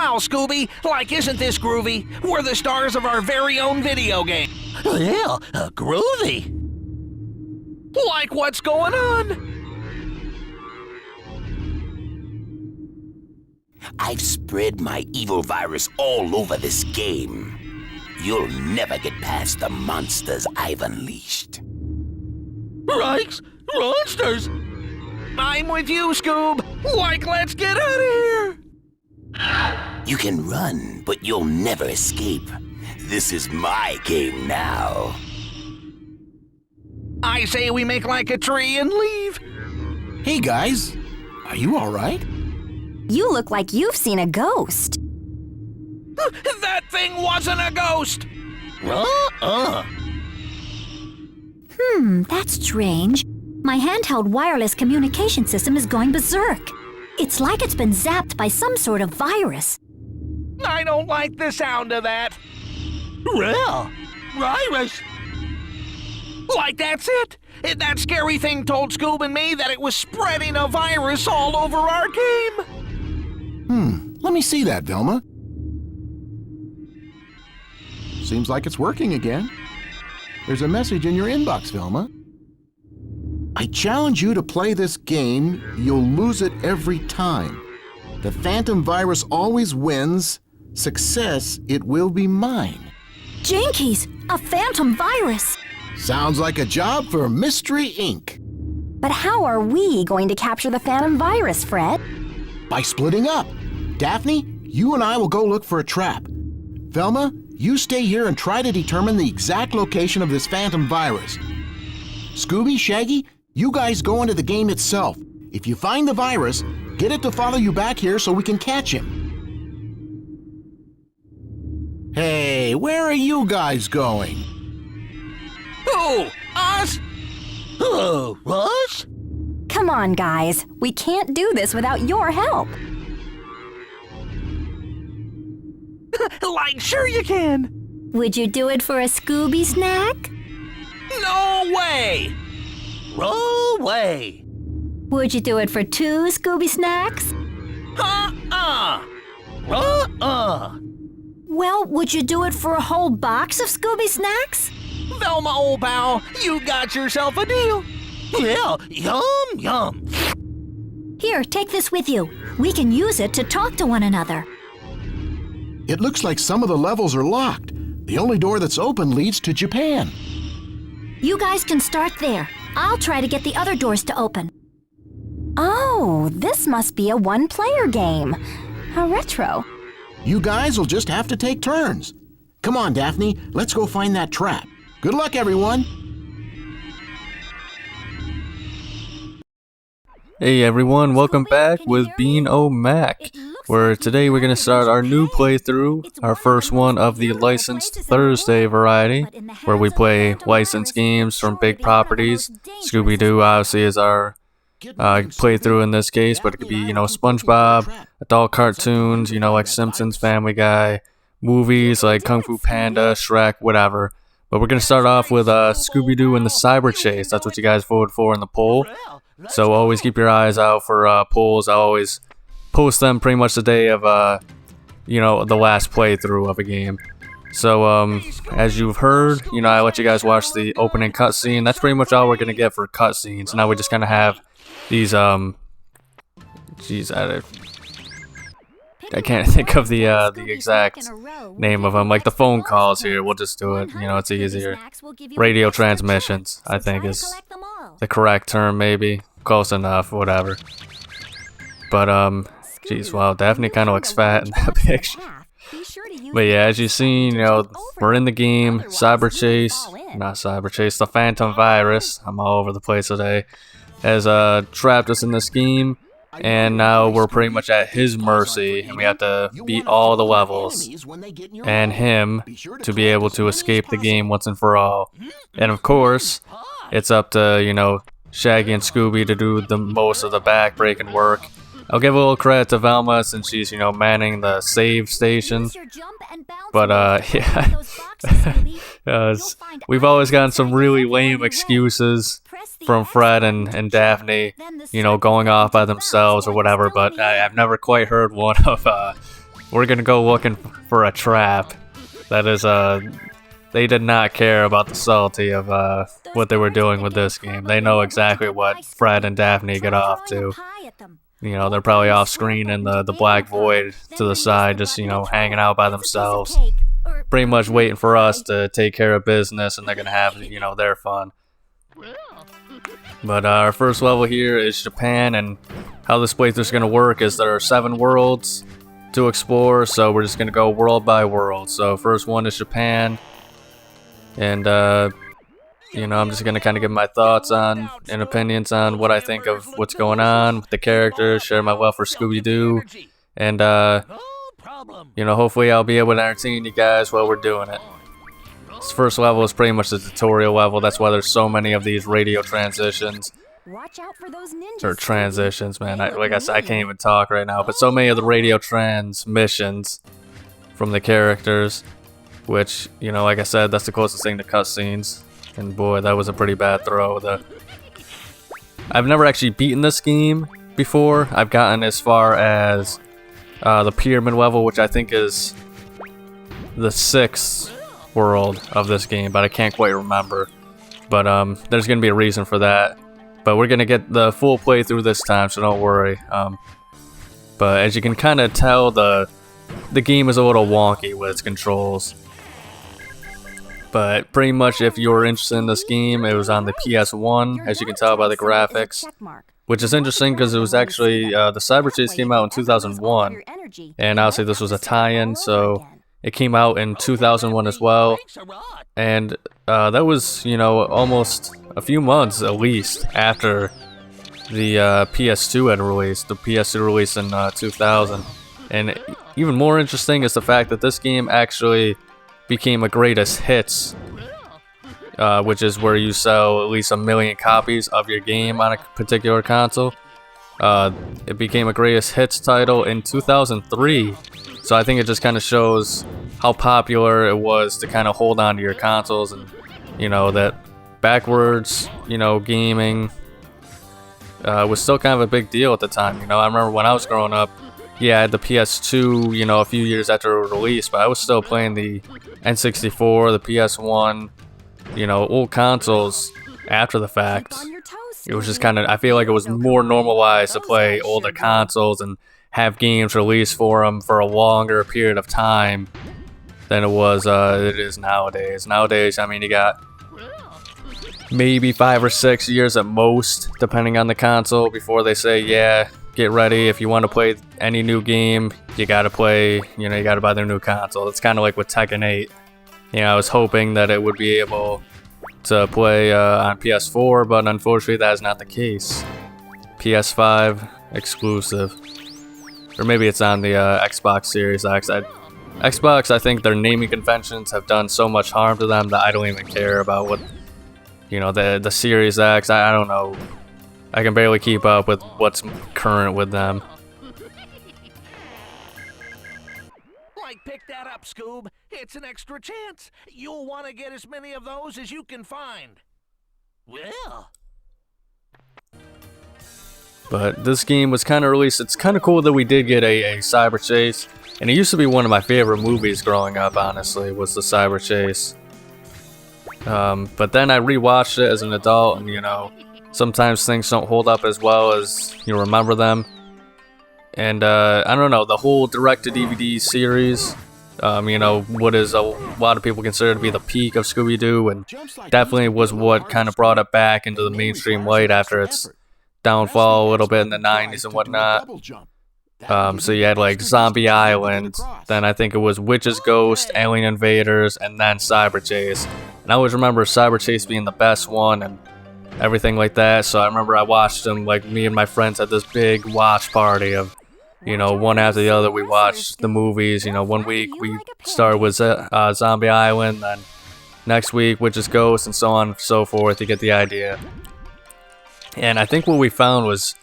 Wow, Scooby! Like, isn't this groovy? We're the stars of our very own video game. Yeah, groovy. Like, what's going on? I've spread my evil virus all over this game. You'll never get past the monsters I've unleashed. Rikes! Monsters! I'm with you, Scoob! Like, let's get out of here! You can run, but you'll never escape. This is my game now. I say we make like a tree and leave. Hey guys, are you alright? You look like you've seen a ghost. That thing wasn't a ghost! That's strange. My handheld wireless communication system is going berserk. It's like it's been zapped by some sort of virus. I don't like the sound of that. Well, virus. Like, that's it! That scary thing told Scoob and me that it was spreading a virus all over our game! Let me see that, Velma. Seems like it's working again. There's a message in your inbox, Velma. I challenge you to play this game. You'll lose it every time. The phantom virus always wins. Success, it will be mine. Jinkies, a phantom virus. Sounds like a job for Mystery Inc. But how are we going to capture the phantom virus, Fred? By splitting up. Daphne, you and I will go look for a trap. Velma, you stay here and try to determine the exact location of this phantom virus. Scooby, Shaggy, you guys go into the game itself. If you find the virus, get it to follow you back here so we can catch him. Hey, where are you guys going? Who? Us? Oh, us? Come on, guys. We can't do this without your help. Like, sure you can! Would you do it for a Scooby snack? No way! Roll away. Would you do it for 2 Scooby snacks? Well, would you do it for a whole box of Scooby snacks? Velma, old pal, you got yourself a deal! Yeah, yum, yum. Here, take this with you. We can use it to talk to one another. It looks like some of the levels are locked. The only door that's open leads to Japan. You guys can start there. I'll try to get the other doors to open. Oh, this must be a one-player game. How retro. You guys will just have to take turns. Come on, Daphne, let's go find that trap. Good luck, everyone. Hey everyone, welcome back with Bean O Mac, where today we're going to start our new playthrough, our first one of the Licensed Thursday variety, where we play licensed games from big properties. Scooby-Doo obviously is our playthrough in this case, but it could be, SpongeBob, adult cartoons, like Simpsons, Family Guy, movies like Kung Fu Panda, Shrek, whatever. But we're going to start off with Scooby-Doo and the Cyber Chase. That's what you guys voted for in the poll. So always keep your eyes out for polls. I'll always post them pretty much the day of, the last playthrough of a game. So, as you've heard, I let you guys watch the opening cutscene. That's pretty much all we're going to get for cutscenes. Now we just kind of have these, I can't think of the exact name of them. Like the phone calls here, we'll just do it. It's easier. Radio transmissions, I think, is the correct term, maybe. Close enough, whatever. But, geez, wow, Daphne kind of looks fat in that picture. But yeah, as you've seen, we're in the game. Not Cyber Chase, the Phantom Virus. I'm all over the place today. Has trapped us in this game. And now we're pretty much at his mercy, and we have to beat all the levels and him to be able to escape the game once and for all. And of course, it's up to, Shaggy and Scooby to do the most of the back-breaking work. I'll give a little credit to Velma since she's, manning the save station. But, yeah. We've always gotten some really lame excuses from Fred and Daphne, going off by themselves or whatever, but I've never quite heard one of, we're gonna go looking for a trap. That is, they did not care about the subtlety of what they were doing with this game. They know exactly what Fred and Daphne get off to. You know, they're probably off screen in the black void to the side, just, you know, hanging out by themselves. Pretty much waiting for us to take care of business, and they're gonna have, you know, their fun. But our first level here is Japan, and how this playthrough is gonna work is there are 7 worlds to explore, so we're just gonna go world by world. So first one is Japan, and you know, I'm just gonna kind of give my thoughts on and opinions on what I think of what's going on with the characters, share my love for Scooby-Doo, and you know, hopefully I'll be able to entertain you guys while we're doing it. This first level is pretty much the tutorial level. That's why there's so many of these radio transitions. Watch out for those ninjas. Or transitions, man. Like I said, I can't even talk right now. But so many of the radio transmissions from the characters, which, you know, like I said, that's the closest thing to cutscenes. And boy, that was a pretty bad throw. I've never actually beaten this game before. I've gotten as far as the pyramid level, which I think is the 6th world of this game, but I can't quite remember. But there's gonna be a reason for that. But we're gonna get the full playthrough this time, so don't worry. But as you can kind of tell, the game is a little wonky with its controls. But pretty much, if you're interested in this game, it was on the PS1, as you can tell by the graphics. Which is interesting because it was actually, the Cyber Chase came out in 2001. And obviously this was a tie-in, so it came out in 2001 as well. And that was, you know, almost a few months at least after the PS2 had released. The PS2 released in 2000. And even more interesting is the fact that this game actually became a greatest hits, which is where you sell at least 1 million copies of your game on a particular console. It became a greatest hits title in 2003, so I think it just kind of shows how popular it was to kind of hold on to your consoles, and you know that backwards, you know, gaming was still kind of a big deal at the time. You know, I remember when I was growing up, yeah, I had the PS2, you know, a few years after it released, but I was still playing the N64, the PS1, you know, old consoles after the fact. It was just kind of, I feel like it was more normalized to play older consoles and have games released for them for a longer period of time than it is nowadays. Nowadays, I mean, you got maybe 5 or 6 years at most, depending on the console, before they say, yeah, get ready, if you want to play any new game, you gotta play, you know, you gotta buy their new console. It's kind of like with Tekken 8. You know, I was hoping that it would be able to play on PS4, but unfortunately that is not the case. PS5 exclusive. Or maybe it's on the Xbox Series X. Xbox, I think their naming conventions have done so much harm to them that I don't even care about what, you know, the Series X. I don't know. I can barely keep up with what's current with them. Like, pick that up, Scoob. It's an extra chance. You'll want to get as many of those as you can find. Well. But this game was kind of released. It's kind of cool that we did get a Cyber Chase. And it used to be one of my favorite movies growing up, honestly, was the Cyber Chase. But then I rewatched it as an adult, and, you know, sometimes things don't hold up as well as you remember them. And I don't know, the whole direct-to-DVD series, you know, what is a lot of people consider to be the peak of Scooby-Doo, and definitely was what kind of brought it back into the mainstream light after its downfall a little bit in the 90s and whatnot. So you had like Zombie Island, then I think it was Witch's Ghost, Alien Invaders, and then Cyber Chase. And I always remember Cyber Chase being the best one and everything like that. So I remember I watched them, like me and my friends had this big watch party of, you know, one after the other. We watched the movies. You know, one week we started with Zombie Island, then next week Witch's Ghost, and so on and so forth. You get the idea. And I think what we found was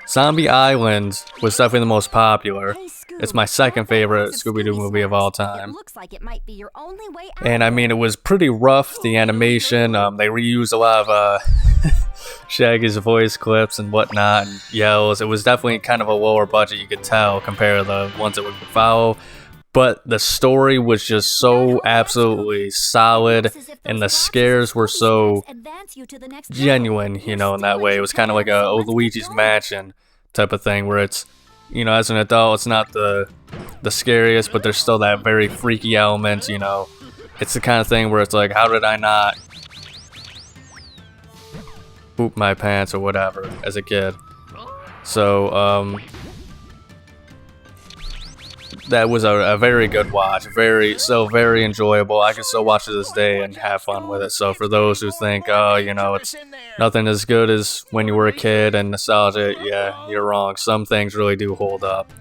Zombie Island was definitely the most popular. It's my second favorite Scooby-Doo movie of all time. And I mean, it was pretty rough, the animation. They reused a lot of Shaggy's voice clips and whatnot and yells. It was definitely kind of a lower budget, you could tell, compared to the ones that would follow. But the story was just so absolutely solid, and the scares were so genuine, you know, in that way. It was kind of like a Luigi's Mansion type of thing, where it's, you know, as an adult, it's not the scariest, but there's still that very freaky element, you know. It's the kind of thing where it's like, how did I not poop my pants or whatever as a kid? So, that was a very good watch, very enjoyable. I can still watch it to this day and have fun with it. So for those who think, oh, you know, it's nothing as good as when you were a kid and nostalgia, yeah, you're wrong. Some things really do hold up.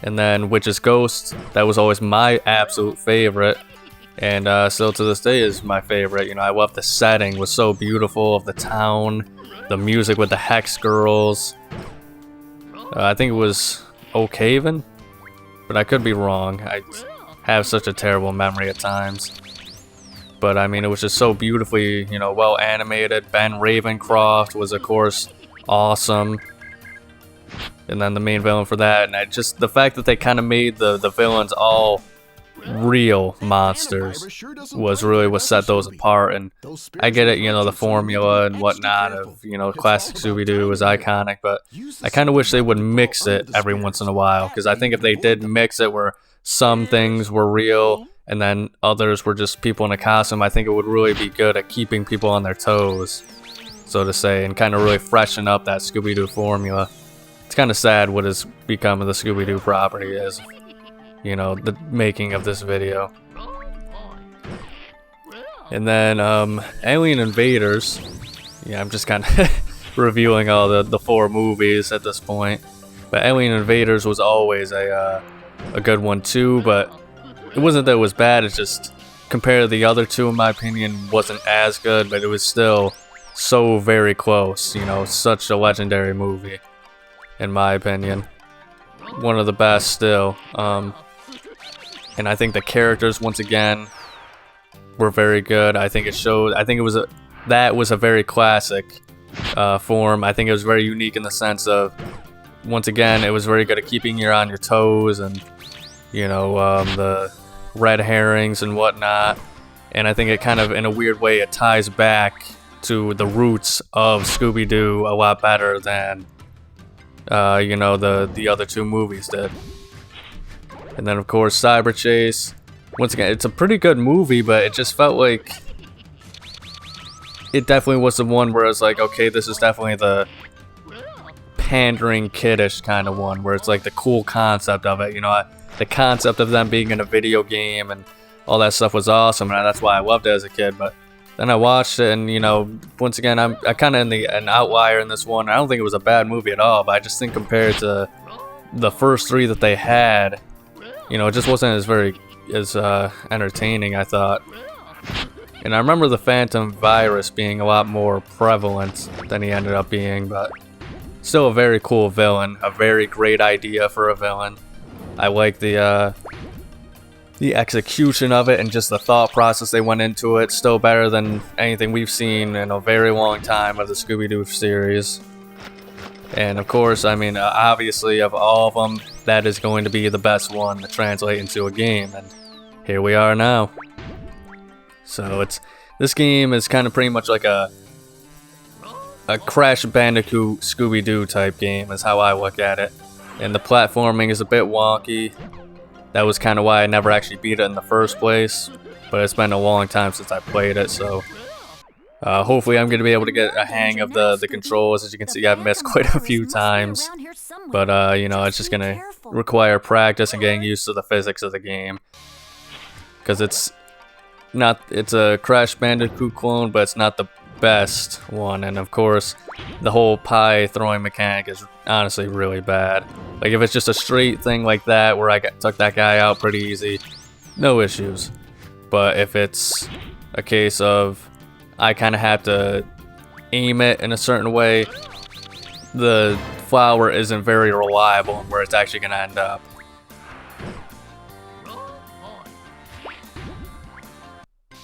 And then Witch's Ghost, that was always my absolute favorite, and still to this day is my favorite. You know, I love the setting, was so beautiful of the town, the music with the Hex Girls. I think it was Oakhaven, but I could be wrong. I have such a terrible memory at times. But I mean, it was just so beautifully, you know, well animated. Ben Ravencroft was, of course, awesome. And then the main villain for that, and the fact that they kind of made the villains all real monsters was really what set those apart. And I get it, you know, the formula and whatnot of, you know, classic Scooby-Doo was iconic, but I kind of wish they would mix it every once in a while, because I think if they did mix it where some things were real and then others were just people in a costume, I think it would really be good at keeping people on their toes, so to say, and kind of really freshen up that Scooby-Doo formula. It's kind of sad what has become of the Scooby-Doo property as, you know, the making of this video. And then Alien Invaders, yeah, I'm just kind of reviewing all the 4 movies at this point, but Alien Invaders was always a good one too. But it wasn't that it was bad, it's just compared to the other 2, in my opinion, wasn't as good, but it was still so very close. You know, such a legendary movie, in my opinion, one of the best still. And I think the characters, once again, were very good. I think it showed. I think it was that was a very classic form. I think it was very unique in the sense of, once again, it was very good at keeping you on your toes, and, you know, the red herrings and whatnot. And I think it kind of, in a weird way, it ties back to the roots of Scooby-Doo a lot better than, you know, the other 2 movies did. And then, of course, Cyber Chase. Once again, it's a pretty good movie, but it just felt like it definitely was the one where it's like, okay, this is definitely the pandering, kiddish kind of one, where it's like the cool concept of it. You know, the concept of them being in a video game and all that stuff was awesome, and that's why I loved it as a kid. But then I watched it, and, you know, once again, I'm kind of an outlier in this one. I don't think it was a bad movie at all, but I just think compared to the first 3 that they had, you know, it just wasn't as entertaining, I thought. And I remember the Phantom Virus being a lot more prevalent than he ended up being, but still a very cool villain, a very great idea for a villain. I like the execution of it and just the thought process they went into it. Still better than anything we've seen in a very long time of the Scooby-Doo series. And of course, I mean, obviously of all of them, that is going to be the best one to translate into a game, and here we are now. So this game is kind of pretty much like a Crash Bandicoot Scooby-Doo type game is how I look at it. And the platforming is a bit wonky. That was kind of why I never actually beat it in the first place, but it's been a long time since I played it, so hopefully I'm going to be able to get a hang of the controls. As you can see, I've missed quite a few times, but you know, it's just going to require practice and getting used to the physics of the game, because it's a Crash Bandicoot clone, but it's not the best one. And of course, the whole pie throwing mechanic is honestly really bad. Like, if it's just a straight thing like that where I took that guy out pretty easy, no issues. But if it's a case of I kind of have to aim it in a certain way, the flower isn't very reliable in where it's actually going to end up.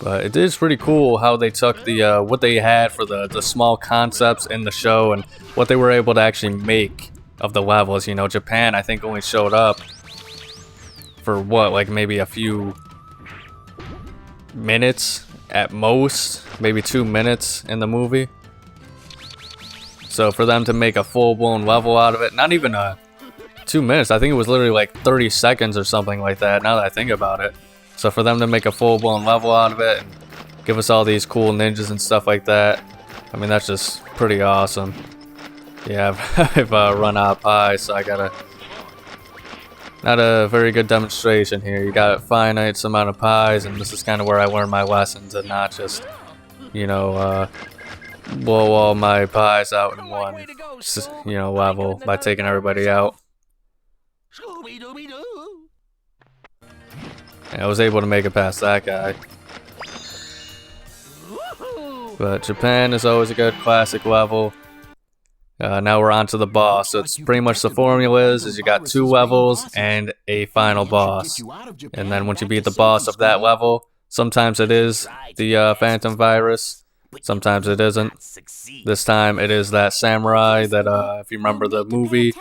But it is pretty cool how they took the what they had for the small concepts in the show and what they were able to actually make of the levels. You know, Japan I think only showed up for what, like maybe a few minutes at most, maybe 2 minutes in the movie. So for them to make a full-blown level out of it, not even 2 minutes, I think it was literally like 30 seconds or something like that, now that I think about it. So for them to make a full-blown level out of it and give us all these cool ninjas and stuff like that, I mean, that's just pretty awesome. Yeah, I've run out of pies, so I gotta... Not a very good demonstration here. You got a finite amount of pies, and this is kind of where I learned my lessons and not just, you know, blow all my pies out in one, you know, level by taking everybody out. And I was able to make it past that guy. But Japan is always a good classic level. Now we're on to the boss. So it's pretty much the formula is you got 2 levels and a final boss. And then once you beat the boss of that level, sometimes it is the Phantom Virus, sometimes it isn't. This time it is that samurai that, if you remember the movie,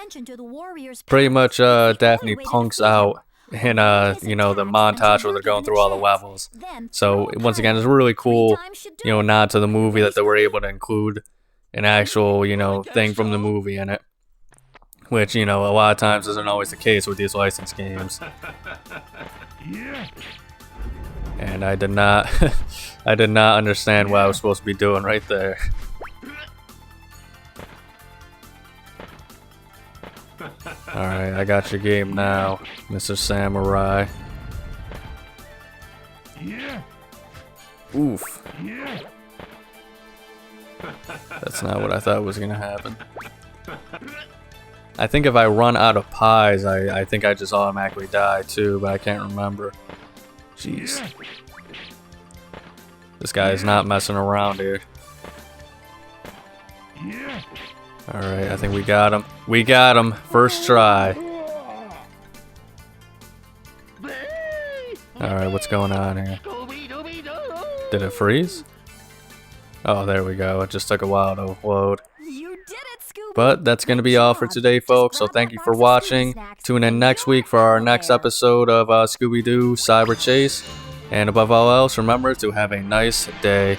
pretty much Daphne punks out in you know, the montage where they're going through all the levels. So once again, it's a really cool, you know, nod to the movie that they were able to include an actual, you know, thing from the movie in it, which, you know, a lot of times isn't always the case with these licensed games. And I did not I did not understand what I was supposed to be doing right there. Alright, I got your game now, Mr. Samurai. Oof. That's not what I thought was gonna happen. I think if I run out of pies, I think I just automatically die too, but I can't remember. Jeez. This guy is not messing around here. Alright, I think we got him. We got him! First try. Alright, what's going on here? Did it freeze? Oh, there we go. It just took a while to load. But that's going to be all for today, folks. So thank you for watching. Tune in next week for our next episode of Scooby-Doo Cyber Chase. And above all else, remember to have a nice day.